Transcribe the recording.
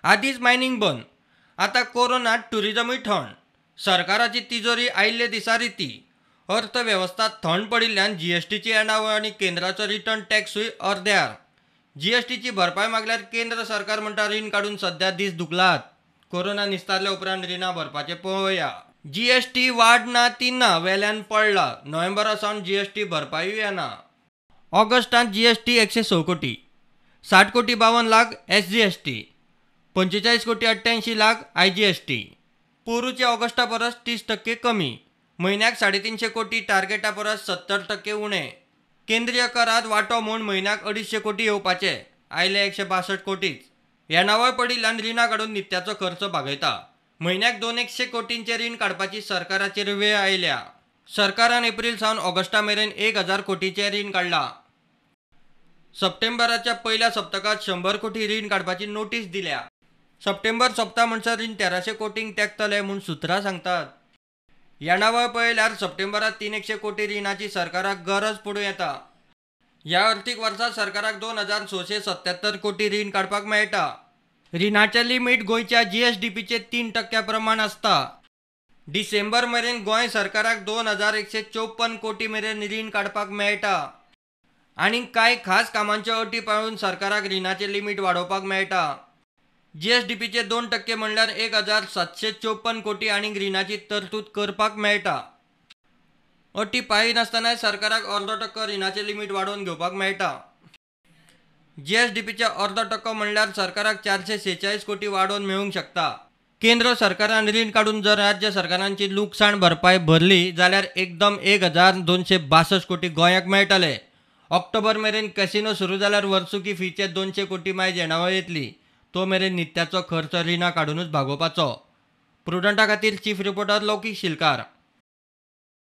आधीच मायनिंग बंद, आता कोरोनात टुरिजमूय थंड. सरकाराची तिजोरी आयिल्ले दिसा रिती. अर्थवेवस्था थंड पडिल्ल्यान जीएसटीची येणावळ आनी केंद्राचो रिटर्न टॅक्सूय अर्द्यार. जीएसटीची भरपाय मागल्यार केंद्र सरकार म्हणटा रीण काडून सध्या दीस दुखलात. कोरोना निस्तारल्या उपरांत रिणां भरपाचें पळोवया. जीएसटी वाड ना ती ना, वेल्यान पडला. नोव्हेंबरा सावन जीएसटी भरपायूय येना. ऑगस्टांत जीएसटी 106 कोटी, 60 कोटी 52 लाख एसजीएसटी, 45 कोटी 88 लाख आयजीएसटी. पोरूच्या ऑगस्टा परस 30% कमी. म्हयन्याक 350 कोटी, टार्गेटा परस 70% उणें. केंद्रीय करात वांटो म्हूण म्हयन्याक 250 कोटी येवपाचे, आयले 162 कोटीच. येणावळ पडिल्ल्यान रिणां काडून नित्याचो खर्च भागयता. म्हयन्याक 200 कोटींचे रीण काडपाची सरकाराचेर वेळ आयल्या. सरकारान एप्रील सावन ऑगस्टा मेरेन 1000 कोटींचे रीण काडला. सप्टेंबराच्या पयल्या सप्तकात 100 कोटी रीण काडपाची नोटीस दिल्या. सप्टेंबर सोंपता म्हणसर रीण 1300 कोटींक तेंकतले म्हूण सुत्रां सांगतात. येणावळ पळयल्यार सप्टेंबरात 300 कोटी रिणाची सरकाराक गरज पडूं येता. ह्या अर्थीक वर्सा सरकाराक 2677 कोटी रीण काडपाक मेळटा. रिणाचें लिमीट गोंयच्या जीएसडीपीचे 3% प्रमाण आसता. डिसेंबर मेरेन गोंय सरकाराक 2154 कोटी मेरेन रीण काडपाक मेळटा. आनी कांय खास कामांच्यो अटी पाळून सरकाराक रिणाचें लिमीट वाडोवपाक मेळटा. जीएसडीपीचे 2% म्हणल्यार 1754 कोटी आनीक रिणाची तरतूद करपाक मेळटा. अटी पाळिनासतनाय सरकाराक 0.5% रिणाचें लिमीट वाडोवन घेवपाक मेळटा. जीएसडीपीचे 0.5% म्हणल्यार सरकाराक 446 कोटी वाडोवन मेळूंक शकता. केंद्र सरकारान रीण काडून जर राज्य सरकारांची लुकसाण भरपाय भरली जाल्यार एकदम 1262 कोटी गोंयाक मेळटले. ऑक्टोबर मेरेन कॅसिनो सुरू जाल्यार वर्सुकी फीचे 200 कोटी मायज येणावळ येतली. तो मेरेन नित्याचो खर्च रिणां काडूनच भागोवपाचो. प्रुडंटा खातीर चीफ रिपोर्टर लौकीक शिलकार.